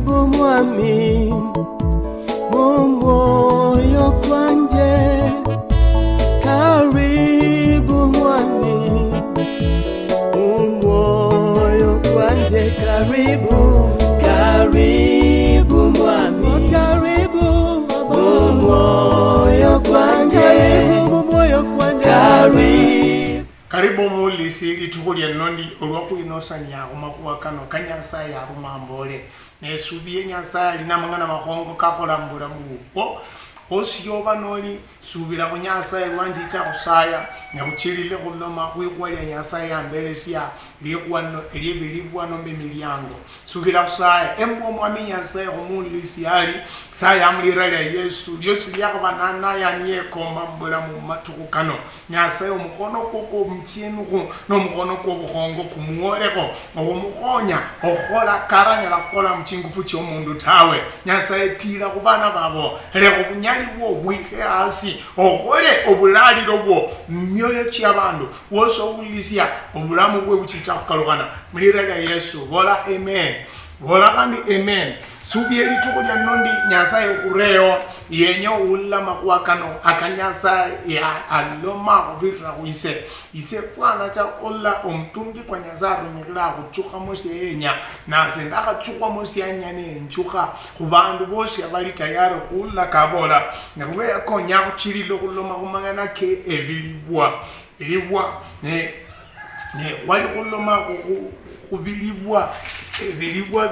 Karibu mwami mumwoyo kwanje, karibu mwami mumwoyo kwanje, karibu, karibu mwami, karibu mumwoyo kwanje, karibu mumwoyo kwanje, karibu mulisi litukulia nondi olwakuinosani ya kumakuwa kano kanyasa ya rumambole nesubiye nyasa lina mangana mahongo kakola mbula mupo osiyoba noli subira kunyasa elwanji cha kusaya na kuchilile kuloma kuikwali nyasa ya mbelesia likwano elibilibwa nombe milyango subira kusaya embo mwami nyasa ya kumulisi ali saya amlirali ya Yesu Yesu yako banana ya niye komba mbula mu matuku kano nyasa yo mukono koko mchinu no mukono ko buhongo kumuoleko omukonya okola karanya la kola mchingufu cho mundu tawe nyasa etira kubana babo leko kunyali wo bwike asi okole obulali lobo myoyo ky'abantu woso ulisia obulamu bwe buchicha kukalukana mulirali ya Yesu bola amen bola kandi amen subiye litukulya nondi nyasa yokureo yenyo ulama kwakano akanyasa ya aloma kubitra kuise ise fwana cha olla omtungi kwa nyazaro nikla kuchuka mose yenya na sendaka chukwa mose yanyane nchuka kubandu bose abali tayari kulla kabola nawe akonya kuchililo kuloma kumangana ke ebilibwa ne wali kuloma kubilibwa bilibwa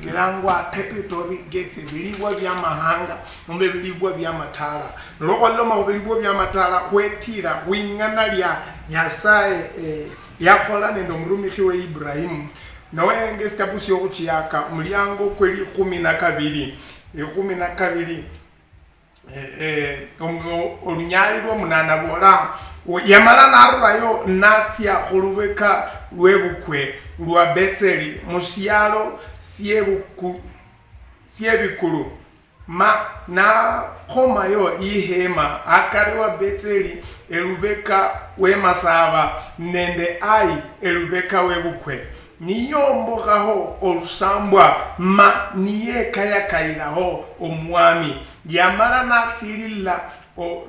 bilangwa territory gates bilibwa bya mahanga nombe bilibwa bya matala lokoloma bilibwa bya matala kwetira wingana lya nyasaye yakola nendo mrumiki we Ibrahim nawe ngestabusi yokuchiyaka mulyango kweli 12 olunyali lwo munana bola yamala narurayo natsia kulubeka lwebukwe lwa Betseli musialo siebikulu ma na komayo ihema akariwa Betseli elubeka we masaba nende ai elubeka webukwe niyombokaho olusambwa ma niye kayakairaho omwami yamara natsilila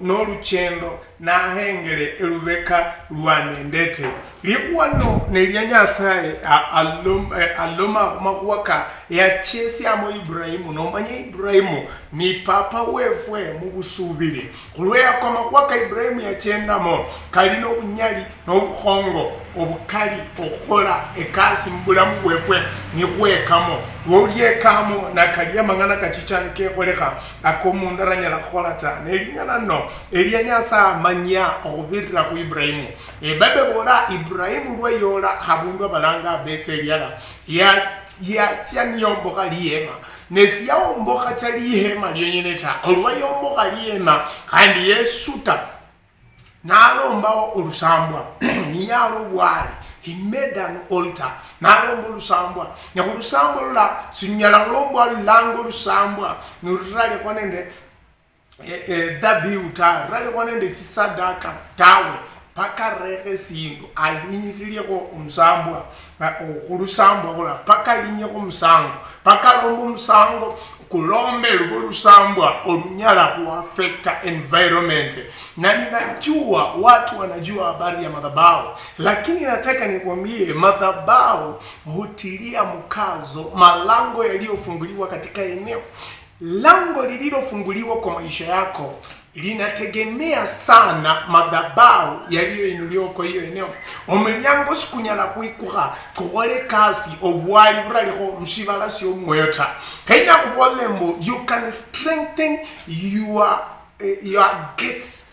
n'oluchendo nahengere elubeka lwanendete likuwano nelyanyasaye aloma makuwaka ya chesi amo Ibrahimu nomanya Ibrahimu ni papa wefwe mubusubiri kulweya kwa makuwaka Ibrahimu ya chendamo kalino kunyali n'obukongo obukali okola ekasi mbulamu wefwe nikwekamo wolyekamo nakalya mangana kachichani kekoleka akomundaranya la kolata nelingana no elianyasa manya okubirira ku Ibrahimu ebabe bola Ibrahimu lweyola habundu abalanga Betseliala ya nyomboka liyema nesiya omboka taliyema lyonyineta olwayomboka liyema kandi yesuta nalombawo olusambwa niyalo bwali he made an altar nalomba olusambwa nyakulusambwa lula sinyala kulombwa lulango olusambwa nurale kwanende dabiuta rale kwanende tisadaka tawe paka reke sindu ahinyisilieko umsambwa kulusambwa kula paka yinyeko umsango paka lombo umsango kulombe lulusambwa olunyala kuaffecta environment na ninajua watu wanajua habari ya madhabahu lakini nataka nikwambie madhabahu hutilia mkazo malango yaliyofunguliwa katika eneo lango lililofunguliwa kwa maisha yako linategemea sana madhabahu yaliyoinuliwa kwa hiyo eneo omulyango sikunyala kuikuha kukole kasi obwali buraliho mshibalasi omweyota kenya kubolembo you can strengthen your gates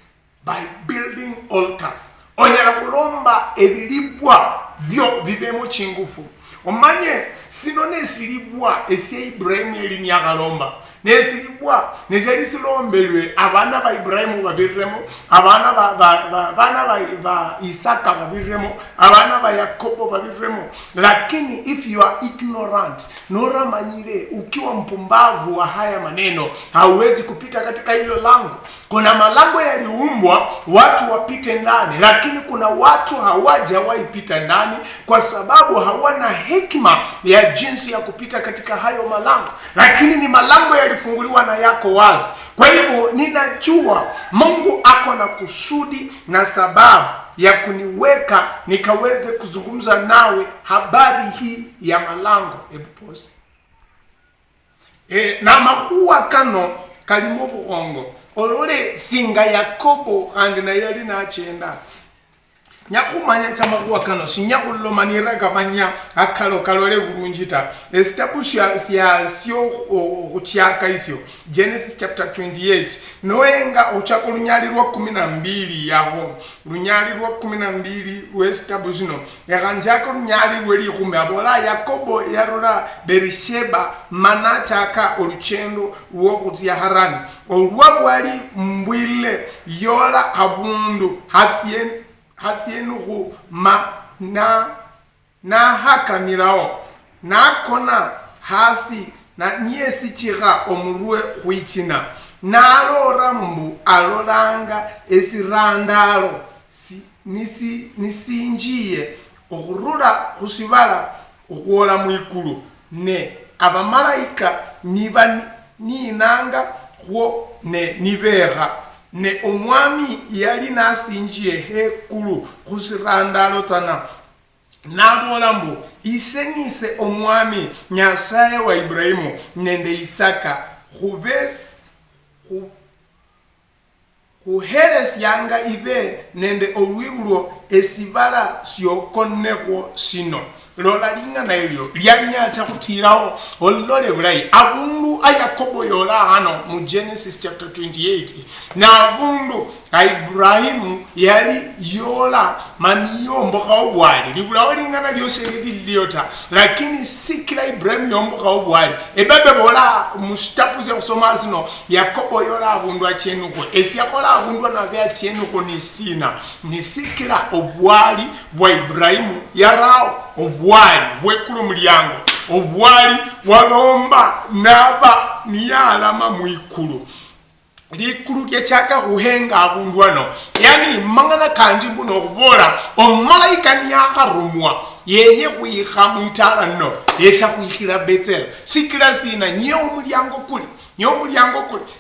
by building altars onyala kulomba ebilibwa byo bibemo chingufu omanye sino nesilibwa esi Ibrahimu elini yakalomba nesilibwa nezelisilomberwe abana ba Ibrahimu babirremo abana ba Isaka babirremo abana ba Yakobo babirremo lakini if you are ignorant nora manyire ukiwa mpumbavu wa haya maneno hauwezi kupita katika hilo lango kuna malango yaliumbwa watu wapite ndani lakini kuna watu hawajawahi pita ndani kwa sababu hawana hekima ya jinsi ya kupita katika hayo malango, lakini ni malango yalifunguliwa na yako wazi. Kwa hivyo ninajua Mungu ako na kusudi na sababu ya kuniweka nikaweze kuzungumza nawe habari hii ya malango. Ebupose na mahuwa kano kalimo buhongo olole singa Yakobo kandi na yali na chenda nyakumanya chamakuwa kano sinyakulomanira gabanya akalo kalole bulunjita estabusha sio kuchaka isyo Genesis chapter 28 noenga ochako lunyali lwa 12 yaho lunyali lwa 12 westabuzino yaganjako lunyali lweli kumbe abola Yakobo yarola Berisheba manachaka oluchendo lwo kuzya Harani olwabwali mbwile yola abundu hatsienuhu na hakamirao na kona hasi na niesi chiga omurwe kuichina na alora mbu aloranga esirandalo nisinjiye okurura kusibala okuola mwikulu ne abamalaika ninanga kwo ne nibega ne omwami yali nasinjiye hekulu kusirandalo tana nabola mbu isenise omwami Nyasaye wa Ibrahimu nende Isaka kuheres yanga ibe nende olwibulo esibala syokoneko sino lola linga na ebyo lyanyata kutirawo olole bulayi abundu Yakobo yola hano mu Genesis chapter 28 na abundu Ibrahimu yali yola maniyomboka obwali libula olingana lyosengedi lyota lakini sikira Ibrahimu yomboka obwali ebebe bola mustapuze kusoma zino Yakobo yola abundu acyenuko esiyakola abundu na bya acyenuko ni sina ni sikira obwali bwa Ibrahimu yarao obwali bwekulu mulyango obwali walomba naba niyalama mwikulu likulu lyechaka kuhenga abundu ano yani mangana kandi mbuno okubola omalaika niyakarumwa yenye kuyiha mwitala no yecha kuyikhila Bethel sikila sina nye omulyango kuli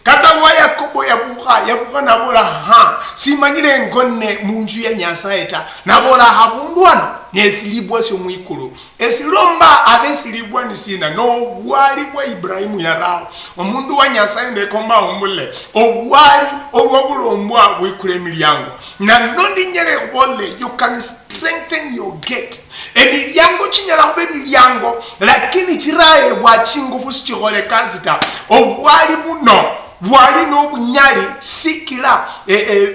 kata lwa Yakobo yabuka nabola simanyire ngonne munju ya Nyasaye ta nabola habundu ano nesilibwa syo mwikulu esilomba abesilibwa nisina no obwali bwa Ibrahimu yarao omundu wa Nyasaye ndekomba omule obwali olwobulombwa bwikule emilyango na nondi nyere kubole you can strengthen your gate emilyango chinyala kube emilyango lakini chiraye bwa chingufu sichikole kazita obwali buno bwali n'obunyali sikira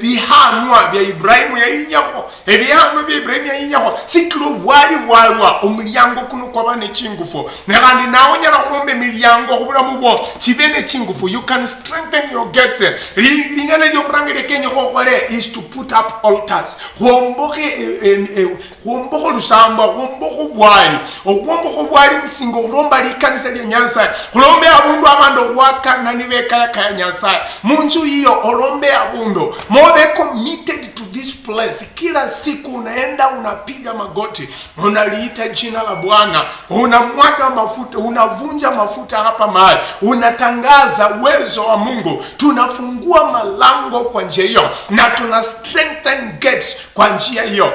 bihanwa bya Ibrahimu yayinyako ebihanwa bya Ibrahimu yayinyako sikira bwali bwalwa omulyango kuno kwaba ne chingufu nakandi nawo nyala kulomba emilyango kubulamu bwo kibe ne chingufu you can strengthen your gates lingana lyokurangire kenye kokole is to put up altars khomboke lusamba khomboke bwali okwomboke bwali nsingo kulomba likanisa lya Nyasaye kulombe abundu abando wakana nibekaya Nyasaye munju hiyo olombe abundu mobe committed to this place kila siku unaenda unapiga magoti unaliita jina la Bwana unamwaga mafuta unavunja mafuta hapa mahali unatangaza uwezo wa Mungu tunafungua malango kwa njia hiyo na tuna strengthen gates kwa njia hiyo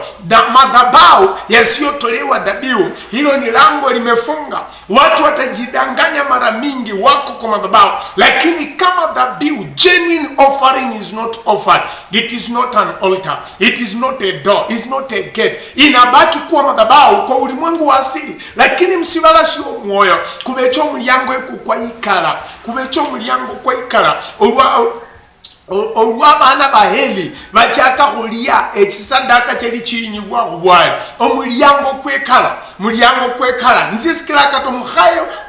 madhabahu yasiyotolewa dhabihu hilo ni lango limefunga watu watajidanganya mara mingi wako kwa madhabahu lakini kama dhabihu genuine offering is not offered it is not an altar it is not a door it is not a gate inabaki kuwa madhabahu kwa ulimwengu wa asili lakini msibala sio mwoyo kubecho mulyango kwa ikala kubecho mulyango kwa ikala olwabana baheli bachaka kulia ekisadaka kyali kinyibwa kubwali omulyango kwekala nzisikira kato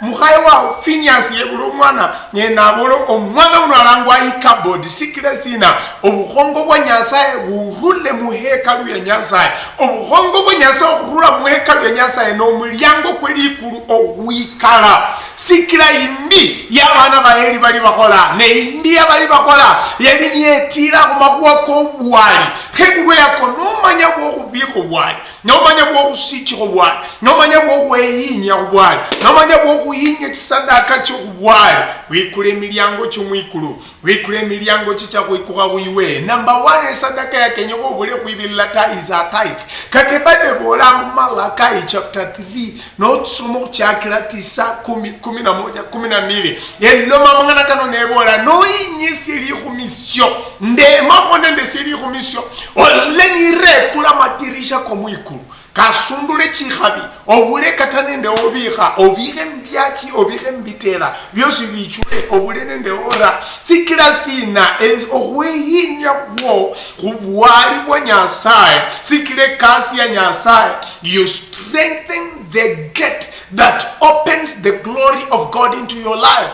muhayo wa Phineas yebulo mwana nabolo omwana uno alangwa ikabodi sikira sina obuhongo bwa Nyasaye burule mu hekalu ya Nyasaye obuhongo bwa Nyasaye burula mu hekalu ya Nyasaye no mulyango kwelikulu owikala sikira imbi y'abaana baeli bali bakola ne imbi y'abali bakola yali nietira ku makuwa k'obwali kegulwe yako n'omanya bw'okubiika obwali n'omanya bw'okusiikira obwali n'omanya bw'okweyinya obwali n'omanya bw'okuyinya ekisaddaaka ky'obwali wikula emiryango ky'omwikulu wikula emiryango kikyakwikuka bwiwe number 1 esaddaaka yakenyoba obule kwibirira tayiza tithe kati bade bw'olamba Malachi chapter 3 n'otusoma okukyakira 9:11-12 yelloma mangana kano nebola n'oyinyisa erikumisyo ndemako nende sirikumisyo olenire kula madirisha komwikulu kasundule chihabi obule katanende obiha obire mbyaki obire mbitera byosi bichwe obule nende ora sikira sina okweyinya wo kubwali bwa Nyasaye sikire kasi ya Nyasaye you strengthen the gate that opens the glory of God into your life.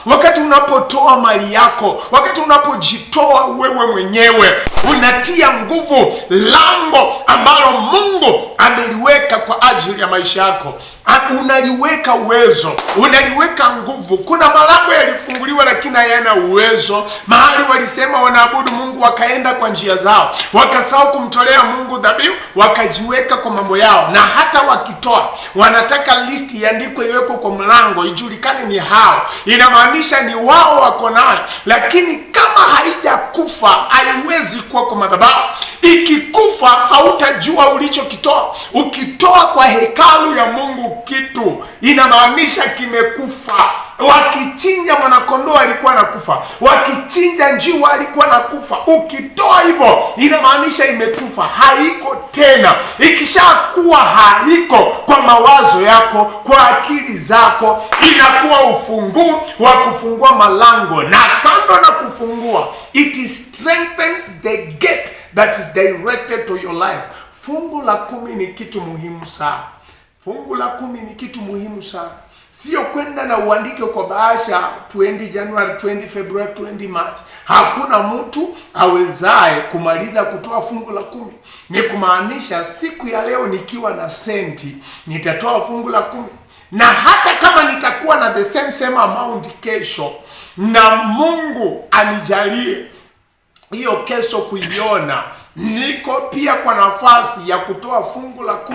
Wakati unapotoa mali yako, wakati unapojitoa wewe mwenyewe, unatia nguvu lango ambalo Mungu ameliweka kwa ajili ya maisha yako. Unaliweka uwezo, unaliweka nguvu. Kuna malango yalifunguliwa lakini hayana uwezo. Mahali walisema wanaabudu Mungu wakaenda kwa njia zao, wakasahau kumtolea Mungu dhabihu, wakajiweka kwa mambo yao. Na hata wakitoa wanataka listi iandikwe iwekwe kwa mlango ijulikane ni hao. Inamaanisha ni wao wako nayo, lakini kama haijakufa haiwezi kuwa kwa madhabahu. Ikikufa hautajua ulichokitoa. Ukitoa kwa hekalu ya Mungu kitu inamaanisha kimekufa. Wakichinja mwanakondoo alikuwa nakufa, wakichinja njiwa alikuwa nakufa. Ukitoa hivyo inamaanisha imekufa, haiko tena. Ikishakuwa haiko kwa mawazo yako, kwa akili zako, inakuwa ufunguo wa kufungua malango. Na kando na kufungua, it strengthens the gate that is directed to your life. Fungu la 10 ni kitu muhimu sana. Fungu la 10 ni kitu muhimu sana. Sio kwenda na uandike kwa bahasha 20 January, 20 February, 20 March. Hakuna mtu awezaye kumaliza kutoa fungu la 10. Ni kumaanisha siku ya leo nikiwa na senti, nitatoa fungu la 10. Na hata kama nitakuwa na the same amount kesho, na Mungu anijalie hiyo kesho kuiona, niko pia kwa nafasi ya kutoa fungu la 10.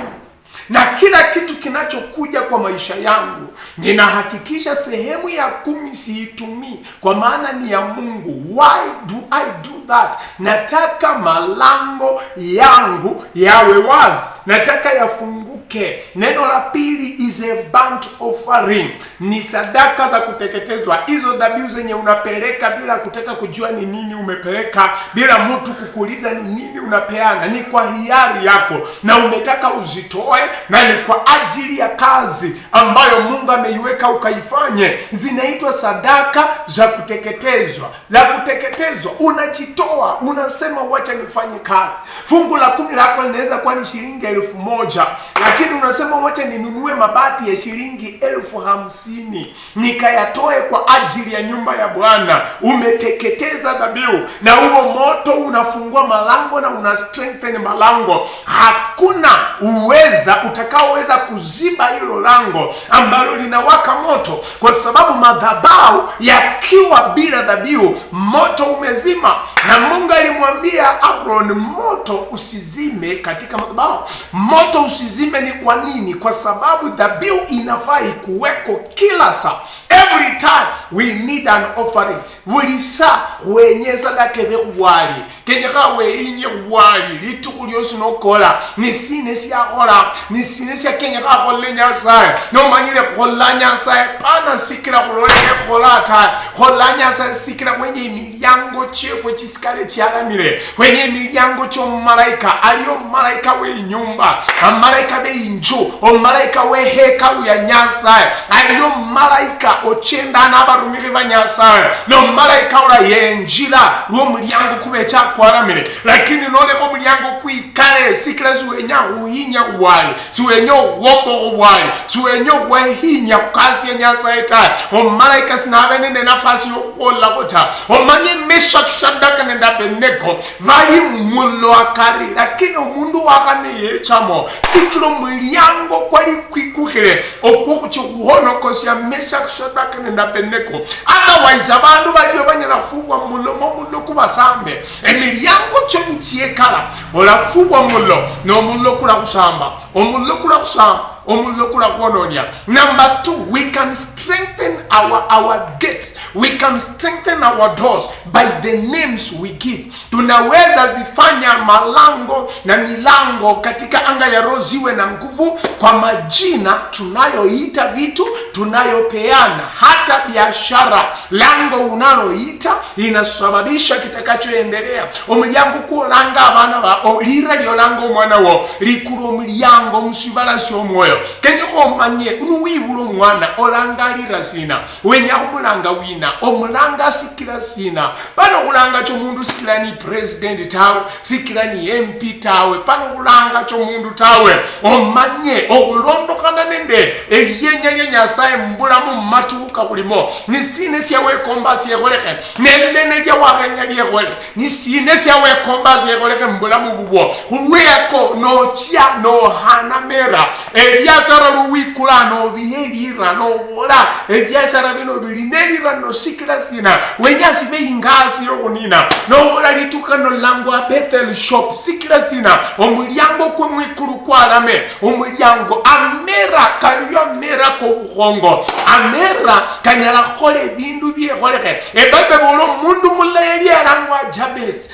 Na kila kitu kinachokuja kwa maisha yangu ninahakikisha sehemu ya 10 siitumii, kwa maana ni ya Mungu. Why do I do that? Nataka malango yangu yawe wazi, nataka yafunguke. Neno la pili is a burnt offering, ni sadaka za kuteketezwa. Hizo dhabihu zenye unapeleka bila kutaka kujua ni nini umepeleka, bila mtu kukuuliza ni nini unapeana, ni kwa hiari yako na umetaka uzitoe, na ni kwa ajili ya kazi ambayo Mungu ameiweka ukaifanye. Zinaitwa sadaka za kuteketezwa. Za kuteketezwa, unajitoa, unasema wacha nifanye kazi. Fungu la 10 lako linaweza kuwa ni shilingi 1000, lakini unasema wacha ninunue mabati ya shilingi 50,000 nikayatoe kwa ajili ya nyumba ya Bwana. Umeteketeza dhabihu, na huo moto unafungua malango na una strengthen malango. Hakuna uweza utakaoweza kuziba hilo lango ambalo linawaka moto, kwa sababu madhabahu yakiwa bila dhabihu, moto umezima. Na Mungu alimwambia Aaron, moto usizime katika madhabahu. Moto usizime ni kwa nini? Kwa sababu dhabihu inafaa ikuweko kila saa. Every time we need an offering. Wulisa wenye sadaka ebwali kenyaka weinye wali litukulyosi nokola nisine siakola nisine sia kenyaka kolle Nyasaye no manyire kolla Nyasaye pana sikira kulole kolata kolla Nyasaye sikira kwenye milyango chefo chisikale chiaramire kwenye milyango cho malaika aliyo malaika we nyumba malaika be injo o malaika we hekalu ya Nyasaye aliyo malaika ochenda n'abarumiri ba Nyasaye no malaika ora yenjira lwo mulyango kubecha kwaramire lakini noleko mulyango kwikale sikira zuwenya uhinya wali suwenyo wombo wali suwenyo wehinya kasi ya Nyasaye ta omalaika sinabene ne nafasi yokola kota omanye Meshach Shadraka ne Abednego bali mulo akari lakini omundu wakane yechamo sikiro mulyango kwali kwikukire okucho kuhono kosi ya Meshach Shadraka ne Abednego otherwise abantu baliyo banyarafugwa mulo kubasambe emilyango cyo nikiekala olafugwa mulo no mulo kula kusamba omulo kula kusamba Number 2, we can strengthen our gates. We can strengthen our doors by the names we give. Tunaweza zifanya malango na milango katika anga ya roho ziwe na nguvu kwa majina tunayoita vitu tunayopeana. Hata biashara lango unaloita inasababisha kitakachoendelea. Omulyango kulanga abana ba olira lyo lango mwana wo likuru omulyango musibala syo moyo kenye omanye unuwibulo mwana olangalira sina wenya omulanga wina omulanga sikira sina pano kulanga cho mundu sikira ni president tawe sikira ni MP tawe pano kulanga cho mundu tawe omanye okulondokana nende eliyenya lya Nyasaye mbulamu matuka kulimo ni sine siyawe kombasi yekoleke nelene lya wakenya lyekole ni sine siyawe kombasi yekoleke mbulamu bubwo kulweko no chia no hanamera ebyachara luwikula no bihelira no wala ebyachara bino bilinelira no sikira sina wenyasi beingasi yokunina no wala lituka no lango a Bethel shop sikira sina omulyango kwe mwikulu kwalame omulyango amera kaliyo mera ko buhongo amera kanyala khole bindu byekoleke ebabe bolo mundu mulayeli yalangwa Jabez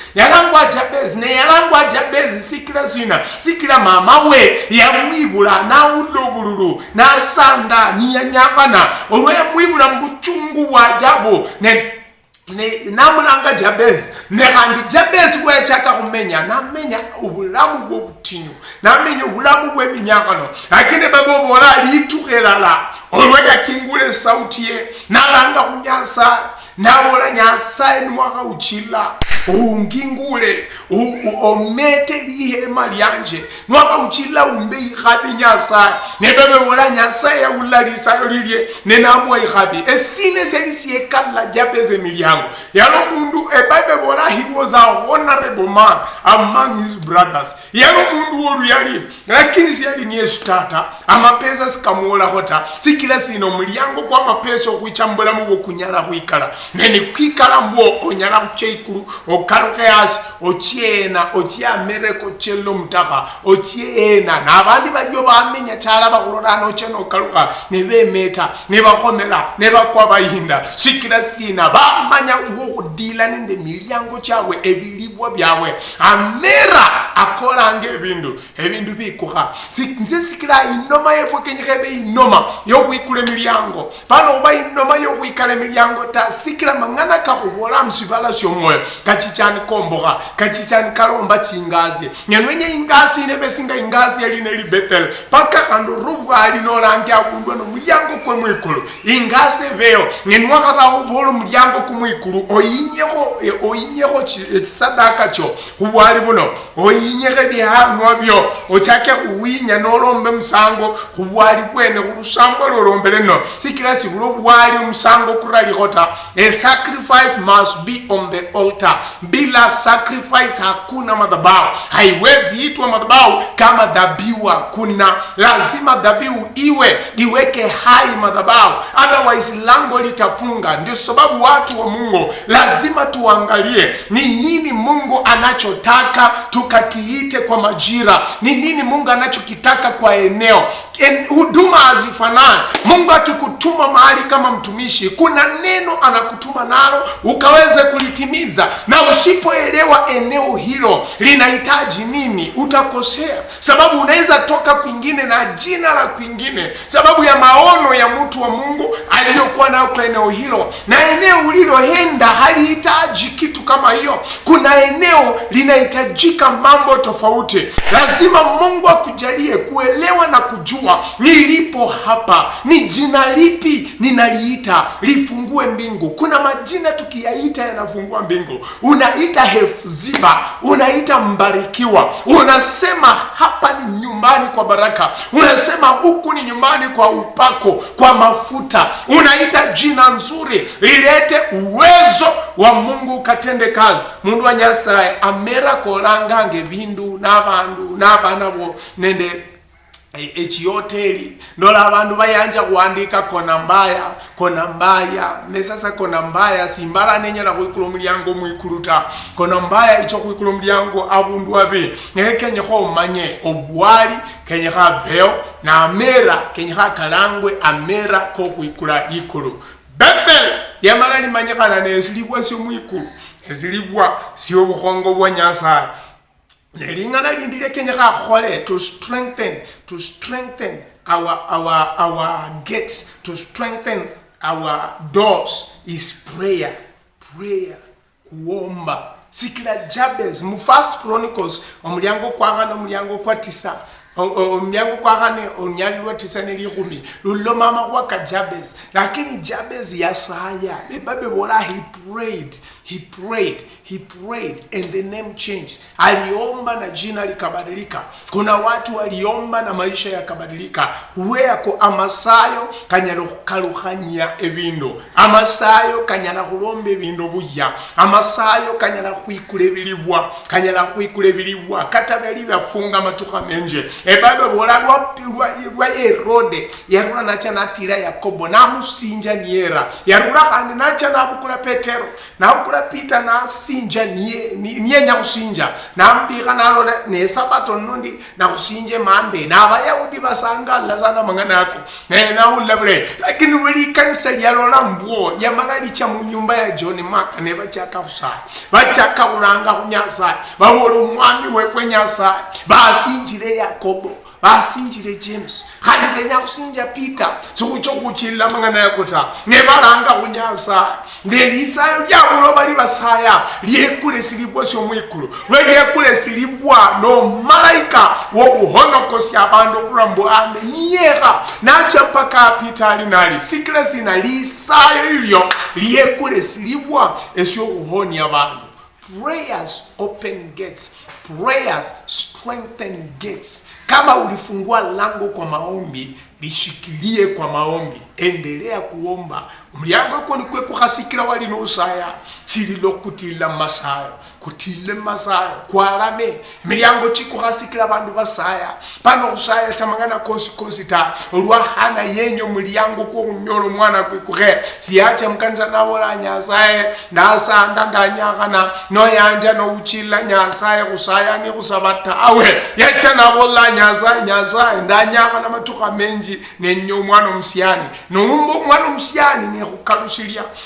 ne yalangwa Jabez sikira sina sikira mama we yamwigula na ulugululu na sanda ni yanyabana olwe mwibula mbuchungu wa ajabu ne namulanga Jabez ne kandi Jabez wechaka kumenya namenya ubulamu bwobutinyu namenya ubulamu bweminyakano lakini babo bola litukelala olwe yakingule sauti ye nalanga kunyasa nabola Nyasaye nwaka uchila ungingule omete lihema lyanje nwaka uchila umbe ikhabi Nyasaye nebebe bola Nyasaye ya ulalisa lilye nenamwa ikhabi esine selisiekala Jabez emilyango yalo mundu ebabe bola he was a honorable man among his brothers yalo mundu olu yali lakini siyali niye stata amapesa sikamuola hota sikila sino mulyango kwa mapesa okuichambula mu kunyala kuikala neni kwikala mbo onyala kucheikulu okarukeas ochiena ochia mereko chelo mutaka ochiena nabandi baliyo bamenya chala bakulorana ocheno okaruka nebemeta nebakomela nebakwa bayinda sikila sina bamanya ukudila nende milyango chawe ebilibwa byawe amera akolange ebindu bikuha nze sikila inoma yefo kenyebe inoma yo kwikule milyango pano oba inoma yo kwikale milyango ta sikila mangana kakubola msibala syo moyo kachichani komboga kachichani kalomba chingazi nyenwenye ingasi nebesinga ingasi yali neli Bethel paka kando rubu ali no langi akundwa no mulyango kwe mwikulu ingasi beyo nyenwaka rawo bolo mulyango kumwikulu oyinyeko sadaka cho kubwali buno oyinyeke bihanwa byo ochake kuwinya nolombe musango kubwali kwene kulusango lolombele no sikila sikulo bwali musango kurali hota a sacrifice must be on the altar bila sacrifice hakuna madhabahu haiwezi itwa madhabahu kama dhabihu hakuna lazima dhabihu iweke hai madhabahu otherwise lango litafunga ndio sababu watu wa Mungu lazima tuangalie ni nini Mungu anachotaka tukakiite kwa majira ni nini Mungu anachokitaka kwa eneo huduma hazifanani Mungu akikutuma mahali kama mtumishi kuna neno anakutuma nalo ukaweze kulitimiza na usipoelewa eneo hilo linahitaji nini utakosea sababu unaweza toka kwingine na jina la kwingine sababu ya maono ya mtu wa Mungu aliyokuwa nayo kwa eneo hilo, na eneo uliloenda halihitaji kitu kama hiyo. Kuna eneo linahitajika mambo tofauti. Lazima Mungu akujalie kuelewa na kujua, nilipo hapa ni jina lipi ninaliita lifungue mbingu. Kuna majina tukiyaita yanafungua mbingu. Unaita Hefziba, unaita mbarikiwa, unasema hapa ni nyumbani kwa baraka, unasema huku ni nyumbani kwa upako, kwa mafuta. Unaita jina nzuri lilete uwezo wa Mungu katende kazi. Mundu wa Nyasaye amera kolanga ngebindu n'abandu n'abana bo nende echiyoteli ndola abantu bayanja kuandika kona mbaya ne sasa kona mbaya simbara nenya na kuikulu mulyango mwikuluta kona mbaya icho kuikulu mulyango abundu abe nekenye ko manye obwali kenye ka beo na amera kenye ka kalangwe amera ko kuikula ikulu Bethel yamala limanye kana nesilibwa sio mwikulu ezilibwa sio bukhongo bwa Nyasaye. Nelingana lindile kenya ka khole to strengthen our gates, to strengthen our doors is prayer. Kuomba. Sikila Jabez mu First Chronicles omulyango kwa 8 omulyango kwa 9 omulyango kwa 8 onyalilwa 9 neli10 lulo mama kwa Jabez, lakini Jabez yasaya ebabe bola he prayed and the name changed. Aliomba na jina likabadilika. Kuna watu waliomba na maisha yakabadilika. Weko amasayo kanyalo kalukhanya ebindo, amasayo kanyala kulombe ebindo buya, amasayo kanyala kwikulebilibwa, katabeli bafunga matuka menje ebabe bolalwa pilwa Herode yarula nacha natira Yakobo namusinja niera yarula kandi nacha nabukula Petero nabukula Peter na sinja niye nyakusinja nambika nalo ne sabato nondi na kusinje mande na abayahudi basangala sana mangana yako na ulabule. Lakini wali kanisa lyalola mbuo yamana licha mu nyumba ya John Mark ne bachaka usaya bachaka ulanga kunyasa bawolo mwami wefwe nyasa basinjire Yakobo basinjire James kandi benya kusinja Peter sokucho kuchilla mangana yakota ne balanga kunyasa ndelisayo lyabulo bali basaya lyekule silibwa syo mwikulu lyekule silibwa no malaika wo kuhonokosi abantu kulambo ame nyera nacha mpaka Peter alinali sikile sina lisayo ilyo lyekule silibwa esyo kuhonya abantu. Prayers open gates, prayers strengthen gates. Kama ulifungua lango kwa maombi, lishikilie kwa maombi, endelea kuomba. Mliango kwa nikwe kuhasikila wali no usaya chililo kutila masayo kwa rame mliango chiku hasikila bandu basaya pano usaya chamangana konsi ta olwa hana yenyo mliango kwa unyolo mwana kwikuhe siyacha mkanza na wola Nyasaye ndasa ndanyagana no yanja no uchila Nyasaye usaya ni kusabata awe yacha na wola Nyasaye ndanyagana matuka menji nenyo mwana msiani no mwana msiani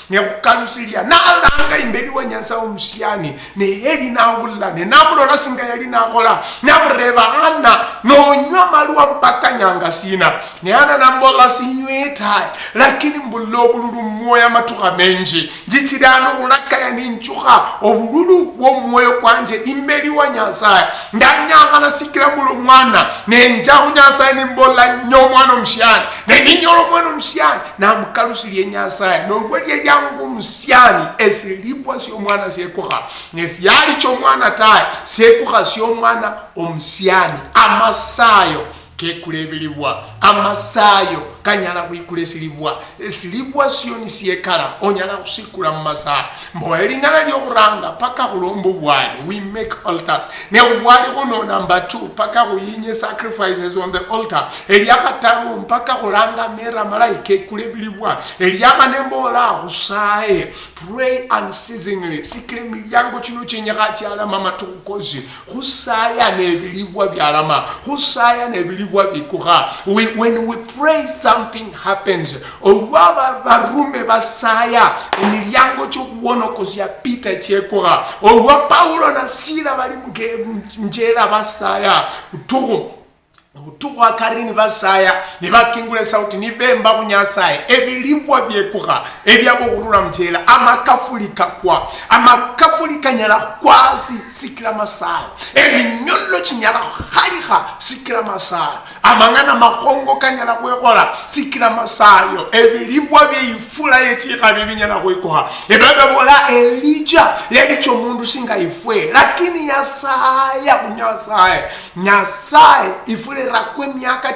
ne kukalusilia na alanga imbeli wa Nyasaye msiani ne heli na wula ne namulola singa yali nakola nabreba ana no nywa maluwa mpaka nyanga sina ne ana nambola sinyweta lakini mbulo bululu moya matuka menji jitirano ulaka ya ninchuka obululu wo moyo kwanje imbeli wa Nyasaye ndanyanga na sikira mulo mwana ne njahu Nyasaye ni mbola nyo mwana msiani ne ninyolo mwana msiani na mkalusilie Nyasaye no gweli yangu msiani esilibwa sio mwana sekuha nesiyali cho mwana tae sekuha sio mwana omsiani amasayo kekulebilibwa amasayo kanyala kuikulesilibwa silibwa sio nisiyekala onyala kusikula mumasa mboeli ngala lyokuranga paka kulombo bwali we make altars ne bwali kuno number 2 paka kuyinye sacrifices on the altar eliyakatabu mpaka kulanga mera malaika kulebilibwa eliyaka nembola usaye pray unceasingly sikile milyango chino chenyaka chala mama tukozi usaya nebilibwa byalama usaya nebilibwa bikuha when we pray something happens. Owa barume basaya emilyango cyo kubono kozya Peter chekora. Owa Paulo na Sila bali mjera basaya utugo Utuwa karini basaya nibakingule sauti nibemba kunyasaye ebilibwa byekuha ebyabo kurura mchela amakafulika kwa amakafulika nyala kwasi sikira masaya eminyolo chinyala khaliha sikira masaya amangana makongo kanyala kwekola sikira masayo ebilibwa byifula yetika bibinyala kwekoha ebebe bola Elija yalicho mundu singa ifwe lakini yasaya kunyasaye nyasaye ifule rakwe miaka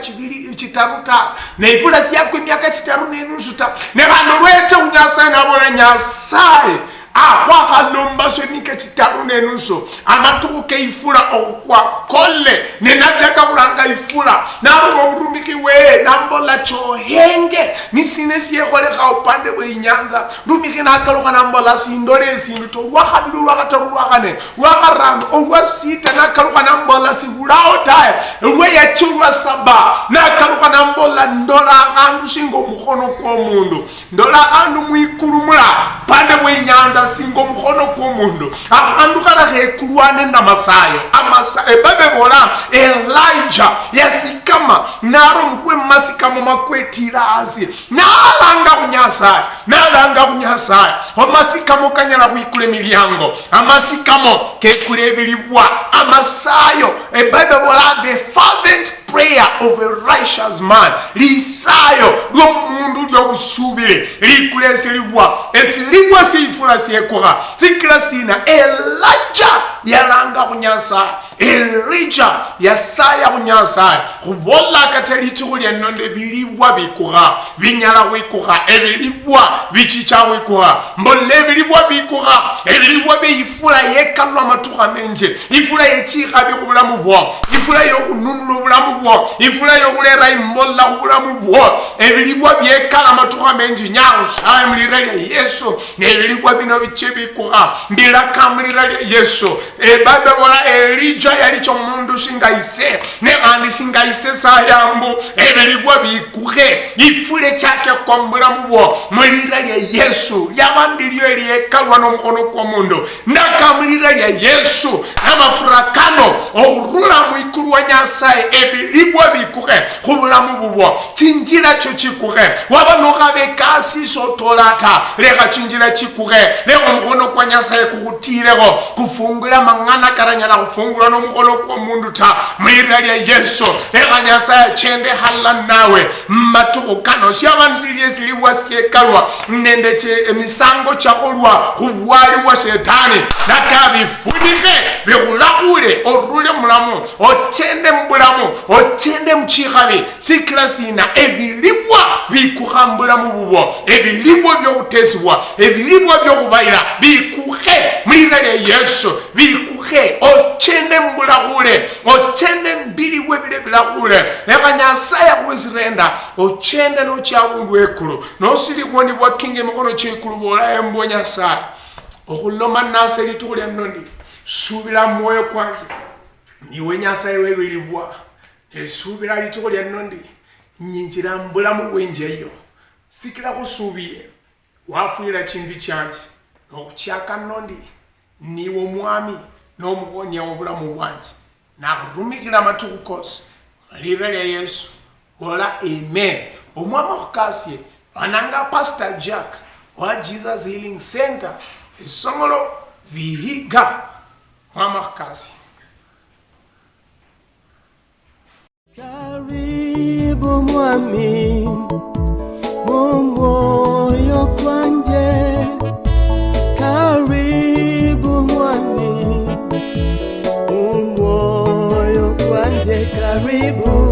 chitaruta na ifula siyakwe miaka chitaru nenusuta negano lweche unyasaye nabola nyasaye wakalomba swemike chitaru nenuso amatukuke ifula okwa kole nenachaka kulanga ifula narumo mrumiki we nambola chohenge nisine siyekoleka upande we inyanza rumiki nakaluka nambola sindole sindu to wakabidu wakataru wakane wakarano olwa sita nakaluka nambola sigulao tae olwe yachulwa saba nakaluka nambola ndola andu singo mkono kwa mundu ndola andu muikulumula pande we inyanza singo mkono kwa mundu akandu kana hekuluwane na masayo ebebe bola Elijah yasikama naro mkwe masikama makwetira asi nalanga kunyasaya omasikamo kanyala kuikule milyango amasikamo kekule ebilibwa amasayo ebebe bola the fervent prayer of a righteous man lisayo lyomundu lyobusubire likulesilibwa esilibwa siifula siekoha sikila sina Elijah yalanga kunyasa Elijah yasaya kunyasa kubola katali tukulya nonde bilibwa bikoha binyala wikoha ebilibwa bichicha wikoha mbole bilibwa bikoha ebilibwa beifula yekalwa matuha menje ifula yechika bikubulamu bwo ifula yokununula bulamu bwo ifula yokulera imbola kubulamu bwo ebilibwa byekala matuha menje nyawo sayimulira lya Yesu nebilibwa bino bichebikoha mbilakamulira lya Yesu ebaba bola Elijah yalicho mundu singaise negandi singaise sayambu ebilibwa bikuhe ifule chake kwa mbulamu bwo mulira lya Yesu lyabandi lyo lyekalwa n'omukono kwa mundu ndakamulira lya Yesu amafurakano orula mwikulu wa Nyasaye ebilibwa bikuhe kubulamu bubwo chinjira cho chikuhe wabanogabe kasi sotolata leka chinjira chikuhe leko mukono kwa Nyasaye kukutireko kufungula mangana karanyala kufungula n'omukono kwa mundu ta mwira lya Yesu leka Nyasaye chende hala nawe matuko kano siyabansilie silibwa siekalwa nende emisango chakolwa kubwali wa shetani nakabifudike bikulakule orule mulamu ochende mbulamu ochende mchikabi sikila sina ebilibwa bikuhambula mu bubo ebilibwa byokutesibwa ebilibwa byokubayira bikuhe mwira lya Yesu bikuhe ochende mbulakule ochende mbilibwe bile bilakule leka Nyasaye kwezirenda ochende no chabundu ekulu no sili kwoni bwa kinge mikono chekulu bola embo Nyasaye okuloma nase litukulya nondi subira moyo kwanje niwe Nyasaye webilibwa esubira litukulya nondi nyinjira mbulamu bwenjeyo sikira kusubiye wafuira chimbi chanje okuchaka nondi niwo mwami n'omugonya obulamu bwanje nakurumikira amatuku kosi malira lya Yesu ola amen omwama okukasye ananga Pastor Jack wa Jesus Healing Center esomolo Vihiga mwama okukasye karibu mwami moyo kwanje karibu mwami moyo kwanje karibu